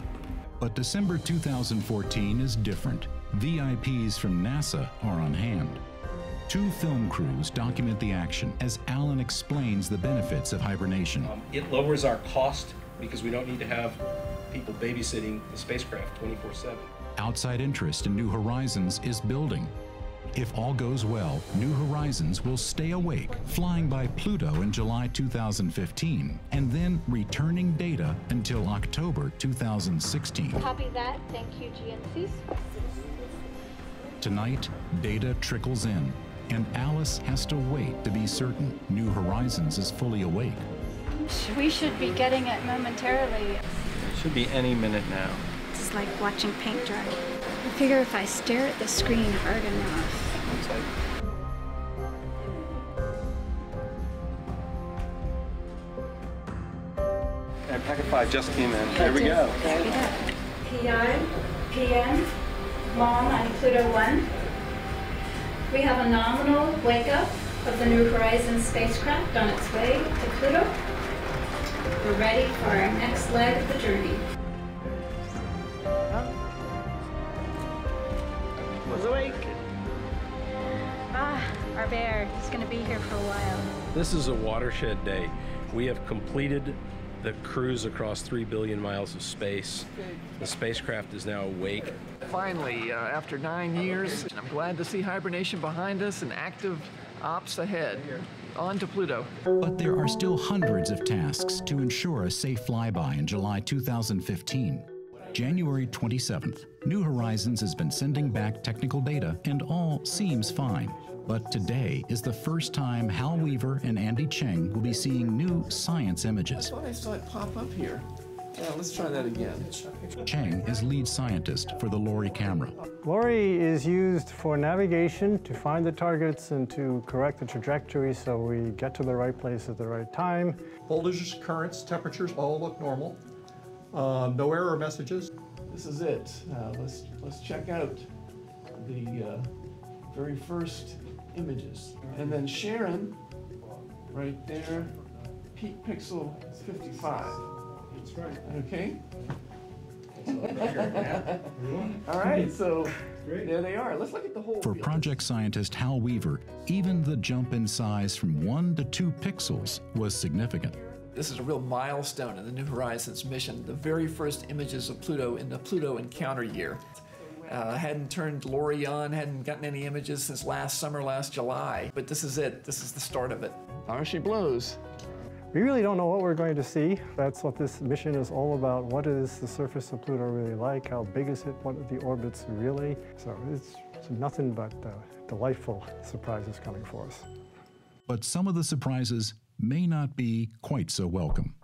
But December 2014 is different. VIPs from NASA are on hand. 2 film crews document the action as Alan explains the benefits of hibernation. It lowers our cost because we don't need to have people babysitting the spacecraft 24/7. Outside interest in New Horizons is building. If all goes well, New Horizons will stay awake, flying by Pluto in July 2015, and then returning data until October 2016. Copy that. Thank you, GNCs. Tonight, data trickles in, and Alice has to wait to be certain New Horizons is fully awake. We should be getting it momentarily. Should be any minute now. It's like watching paint dry. I figure if I stare at the screen hard enough. And packet 5 just came in. There we go. There we go. PI, PM, Mom on Pluto 1. We have a nominal wake-up of the New Horizons spacecraft on its way to Pluto. We're ready for our next leg of the journey. Was awake. Our bear. He's going to be here for a while. This is a watershed day. We have completed the cruise across 3 billion miles of space. The spacecraft is now awake. Finally, after 9 years, I'm glad to see hibernation behind us and active ops ahead. On to Pluto. But there are still hundreds of tasks to ensure a safe flyby in July 2015. January 27th, New Horizons has been sending back technical data and all seems fine. But today is the first time Hal Weaver and Andy Cheng will be seeing new science images. I thought I saw it pop up here. Yeah, let's try that again. Cheng is lead scientist for the LORRI camera. LORRI is used for navigation to find the targets and to correct the trajectory so we get to the right place at the right time. Voltages, currents, temperatures all look normal. No error messages. This is it. Let's check out the very first images. And then Sharon, right there, peak pixel 55. That's right. Okay. All right, so there they are. Let's look at the whole For field. project scientist Hal Weaver, even the jump in size from 1 to 2 pixels was significant. This is a real milestone in the New Horizons mission, the very first images of Pluto in the Pluto encounter year. Hadn't turned Lori on, hadn't gotten any images since last summer, last July, but this is it. This is the start of it. How she blows. We really don't know what we're going to see. That's what this mission is all about. What is the surface of Pluto really like? How big is it? What are the orbits really? So it's nothing but delightful surprises coming for us. But some of the surprises may not be quite so welcome.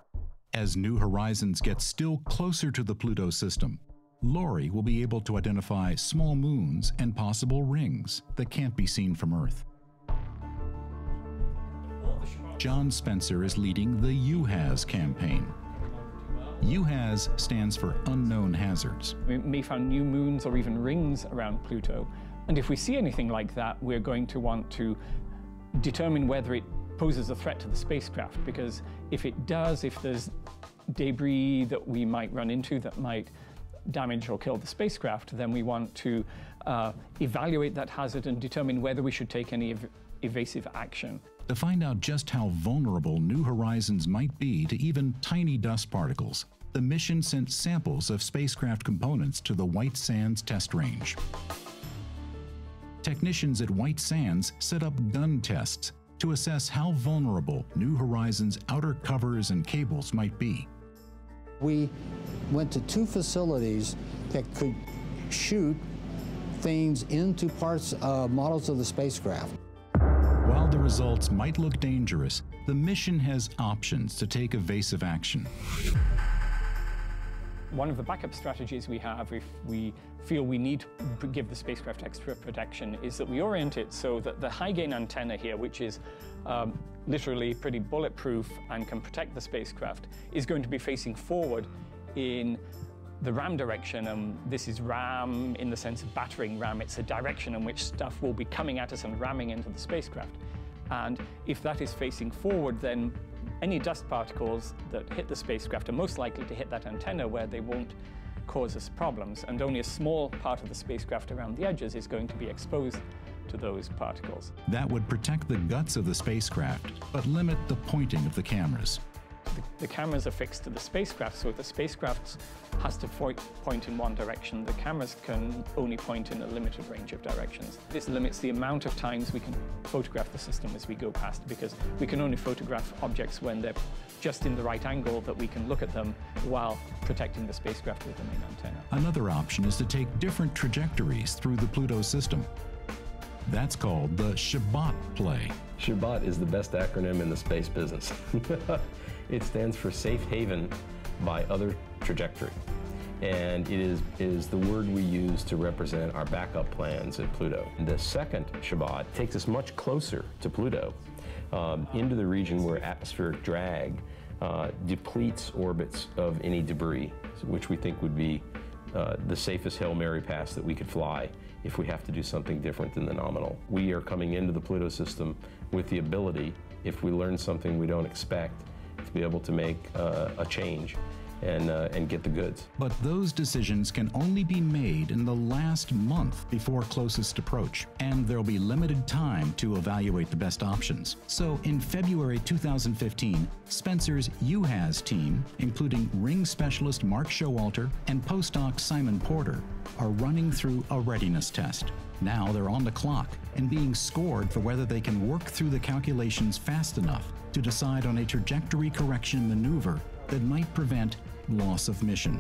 As New Horizons gets still closer to the Pluto system, Lori will be able to identify small moons and possible rings that can't be seen from Earth. John Spencer is leading the UHAZ campaign. UHAZ stands for Unknown Hazards. We may find new moons or even rings around Pluto, and if we see anything like that, we're going to want to determine whether it poses a threat to the spacecraft, because if it does, if there's debris that we might run into that might damage or kill the spacecraft, then we want to evaluate that hazard and determine whether we should take any evasive action. To find out just how vulnerable New Horizons might be to even tiny dust particles, the mission sent samples of spacecraft components to the White Sands test range. Technicians at White Sands set up gun tests to assess how vulnerable New Horizons' outer covers and cables might be. We went to 2 facilities that could shoot things into parts, models of the spacecraft. While the results might look dangerous, the mission has options to take evasive action. One of the backup strategies we have if we feel we need to give the spacecraft extra protection is that we orient it so that the high-gain antenna here, which is literally pretty bulletproof and can protect the spacecraft, is going to be facing forward in the ram direction. This is ram in the sense of battering ram. It's a direction in which stuff will be coming at us and ramming into the spacecraft. And if that is facing forward, then any dust particles that hit the spacecraft are most likely to hit that antenna where they won't cause us problems. And only a small part of the spacecraft around the edges is going to be exposed to those particles. That would protect the guts of the spacecraft, but limit the pointing of the cameras. The cameras are fixed to the spacecraft, so if the spacecraft has to point in one direction, the cameras can only point in a limited range of directions. This limits the amount of times we can photograph the system as we go past, because we can only photograph objects when they're just in the right angle that we can look at them while protecting the spacecraft with the main antenna. Another option is to take different trajectories through the Pluto system. That's called the Shabbat play. Shabbat is the best acronym in the space business. It stands for Safe Haven by Other Trajectory. And it is the word we use to represent our backup plans at Pluto. The second Shabbat takes us much closer to Pluto, into the region where atmospheric drag depletes orbits of any debris, which we think would be the safest Hail Mary pass that we could fly if we have to do something different than the nominal. We are coming into the Pluto system with the ability, if we learn something we don't expect, to be able to make a change and get the goods. But those decisions can only be made in the last month before closest approach, and there'll be limited time to evaluate the best options. So in February 2015, Spencer's UHAZ team, including ring specialist Mark Showalter and postdoc Simon Porter, are running through a readiness test. Now they're on the clock and being scored for whether they can work through the calculations fast enough to decide on a trajectory correction maneuver that might prevent loss of mission.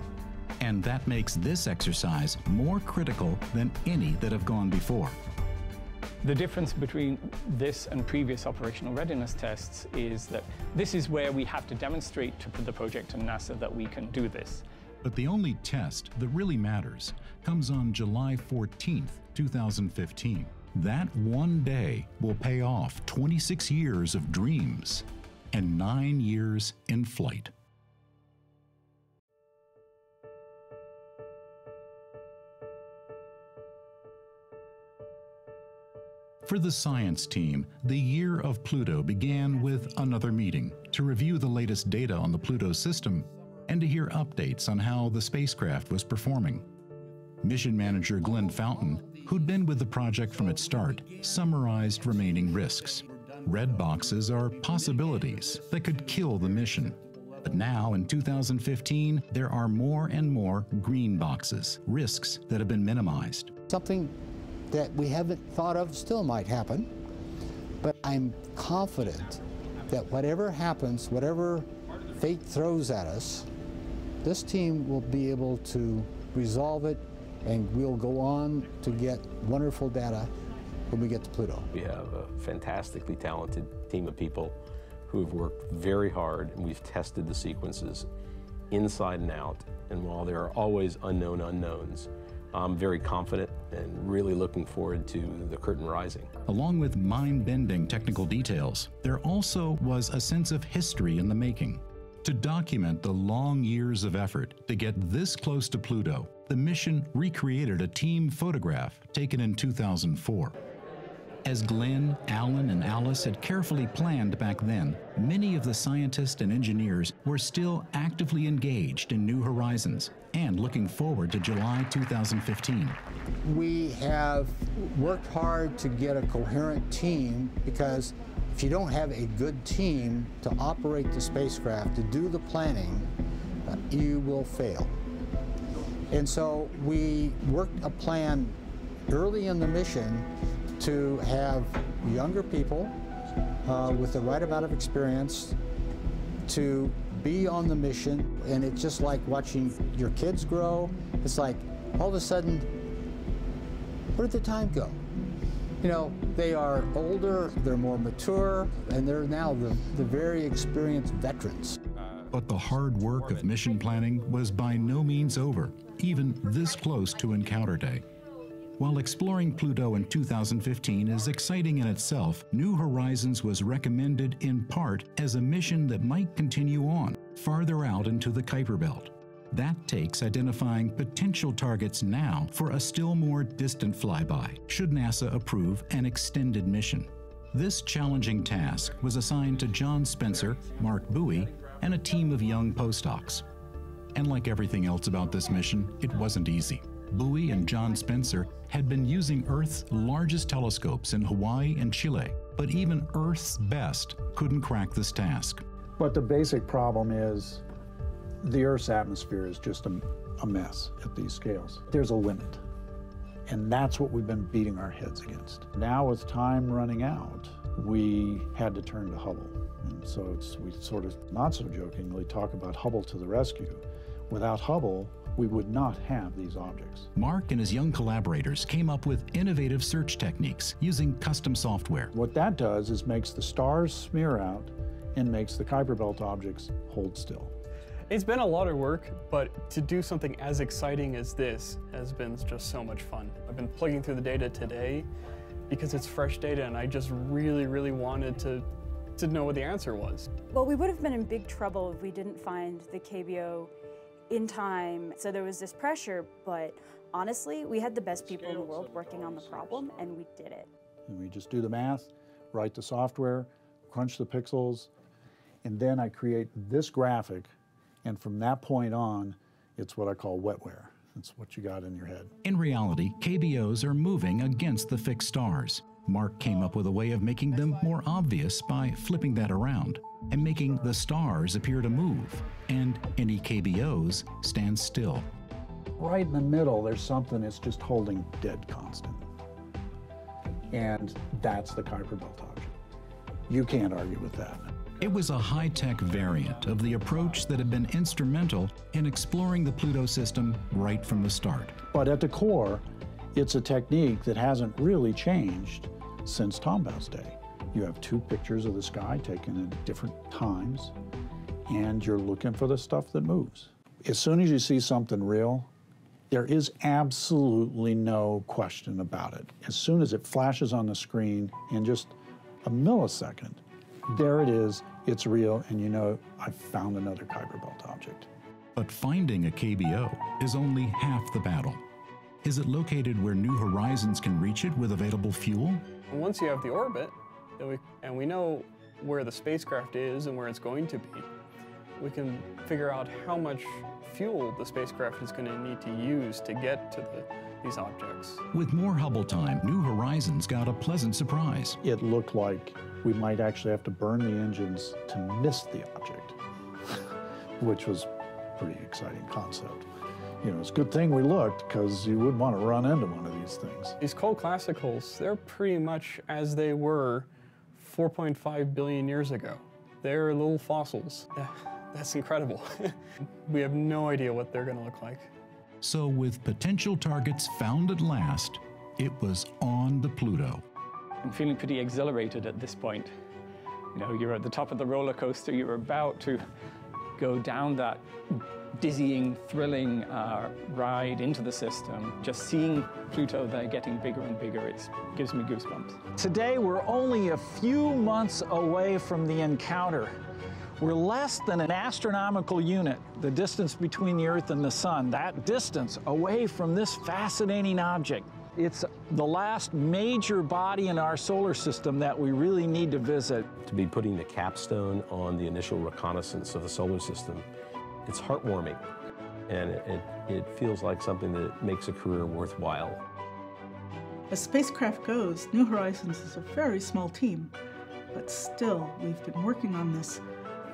And that makes this exercise more critical than any that have gone before. The difference between this and previous operational readiness tests is that this is where we have to demonstrate to the project and NASA that we can do this. But the only test that really matters comes on July 14th, 2015. That one day will pay off 26 years of dreams and 9 years in flight. For the science team, the year of Pluto began with another meeting to review the latest data on the Pluto system and to hear updates on how the spacecraft was performing. Mission manager Glenn Fountain, who'd been with the project from its start, summarized remaining risks. Red boxes are possibilities that could kill the mission. But now, in 2015, there are more and more green boxes, risks that have been minimized. Something that we haven't thought of still might happen, but I'm confident that whatever happens, whatever fate throws at us, this team will be able to resolve it, and we'll go on to get wonderful data when we get to Pluto. We have a fantastically talented team of people who have worked very hard, and we've tested the sequences inside and out. And while there are always unknown unknowns, I'm very confident and really looking forward to the curtain rising. Along with mind-bending technical details, there also was a sense of history in the making. To document the long years of effort to get this close to Pluto, the mission recreated a team photograph taken in 2004. As Glenn, Alan, and Alice had carefully planned back then, many of the scientists and engineers were still actively engaged in New Horizons and looking forward to July 2015. We have worked hard to get a coherent team, because if you don't have a good team to operate the spacecraft, to do the planning, you will fail. And so we worked a plan early in the mission to have younger people with the right amount of experience to be on the mission. And it's just like watching your kids grow. It's like all of a sudden, where did the time go? You know, they are older, they're more mature, and they're now the very experienced veterans. But the hard work of mission planning was by no means over, even this close to Encounter Day. While exploring Pluto in 2015 is exciting in itself, New Horizons was recommended in part as a mission that might continue on, farther out into the Kuiper Belt. That takes identifying potential targets now for a still more distant flyby, should NASA approve an extended mission. This challenging task was assigned to John Spencer, Mark Bowie, and a team of young postdocs. And like everything else about this mission, it wasn't easy. Bowie and John Spencer had been using Earth's largest telescopes in Hawaii and Chile, but even Earth's best couldn't crack this task. But the basic problem is the Earth's atmosphere is just a mess at these scales. There's a limit, and that's what we've been beating our heads against. Now with time running out, we had to turn to Hubble. And so we sort of, not so jokingly, talk about Hubble to the rescue. Without Hubble, we would not have these objects. Mark and his young collaborators came up with innovative search techniques using custom software. What that does is makes the stars smear out and makes the Kuiper Belt objects hold still. It's been a lot of work, but to do something as exciting as this has been just so much fun. I've been plugging through the data today because it's fresh data, and I just really wanted to know what the answer was. Well, we would have been in big trouble if we didn't find the KBO in time. So there was this pressure, but honestly, we had the best people in the world working on the problem, and we did it. And we just do the math, write the software, crunch the pixels, and then I create this graphic, and from that point on, it's what I call wetware. It's what you got in your head. In reality, KBOs are moving against the fixed stars. Mark came up with a way of making them more obvious by flipping that around and making the stars appear to move, and any KBOs stand still. Right in the middle, there's something that's just holding dead constant. And that's the Kuiper Belt object. You can't argue with that. It was a high-tech variant of the approach that had been instrumental in exploring the Pluto system right from the start. But at the core, it's a technique that hasn't really changed since Tombaugh's day. You have two pictures of the sky taken at different times, and you're looking for the stuff that moves. As soon as you see something real, there is absolutely no question about it. As soon as it flashes on the screen in just a millisecond, there it is, it's real, and you know, I've found another Kuiper Belt object. But finding a KBO is only half the battle. Is it located where New Horizons can reach it with available fuel? Once you have the orbit, and we know where the spacecraft is and where it's going to be, We can figure out how much fuel the spacecraft is going to need to use to get to these objects. With more Hubble time, New Horizons got a pleasant surprise. It looked like we might actually have to burn the engines to miss the object, which was a pretty exciting concept. You know, it's a good thing we looked, because you wouldn't want to run into one of these things. These cold classicals, they're pretty much as they were 4.5 billion years ago. They're little fossils. That's incredible. We have no idea what they're going to look like. So with potential targets found at last, it was on to Pluto. I'm feeling pretty exhilarated at this point. You know, you're at the top of the roller coaster, you're about to go down that dizzying, thrilling ride into the system. Just seeing Pluto there getting bigger and bigger, it gives me goosebumps. Today, we're only a few months away from the encounter. We're less than an astronomical unit, the distance between the Earth and the Sun, that distance away from this fascinating object. It's the last major body in our solar system that we really need to visit. To be putting the capstone on the initial reconnaissance of the solar system, it's heartwarming, and it feels like something that makes a career worthwhile. As spacecraft goes, New Horizons is a very small team, but still, we've been working on this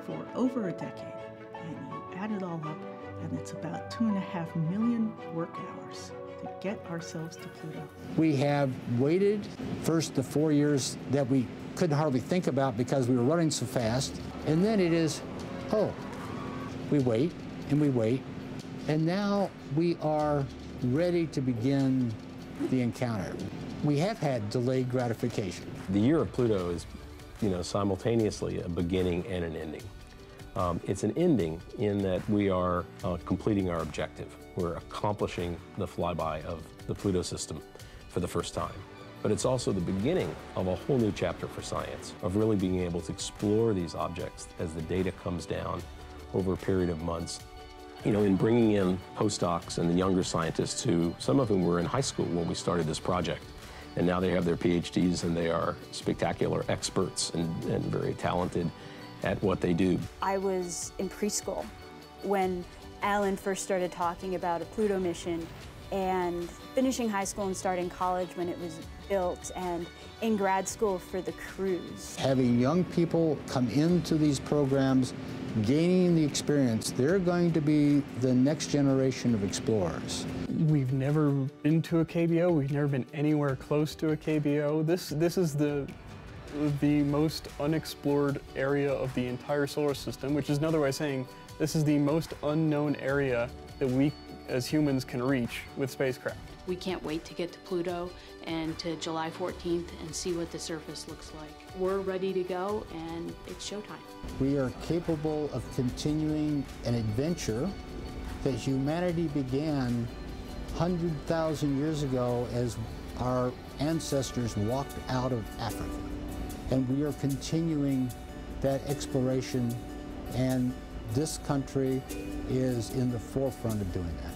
for over a decade, and you add it all up, and it's about 2.5 million work hours to get ourselves to Pluto. We have waited first the 4 years that we couldn't hardly think about because we were running so fast, and then it is, oh, we wait, and now we are ready to begin the encounter. We have had delayed gratification. The year of Pluto is, you know, simultaneously a beginning and an ending. It's an ending in that we are completing our objective. We're accomplishing the flyby of the Pluto system for the first time. But it's also the beginning of a whole new chapter for science, of really being able to explore these objects as the data comes down over a period of months. You know, in bringing in postdocs and the younger scientists who, some of whom were in high school when we started this project, and now they have their PhDs and they are spectacular experts and very talented at what they do. I was in preschool when Alan first started talking about a Pluto mission, and finishing high school and starting college when it was built, and in grad school for the cruise. Having young people come into these programs, gaining the experience, they're going to be the next generation of explorers. We've never been to a KBO. We've never been anywhere close to a KBO. This is the most unexplored area of the entire solar system, which is another way of saying this is the most unknown area that we as humans can reach with spacecraft. We can't wait to get to Pluto and to July 14th and see what the surface looks like. We're ready to go, and it's showtime. We are capable of continuing an adventure that humanity began 100,000 years ago as our ancestors walked out of Africa. And we are continuing that exploration, and this country is in the forefront of doing that.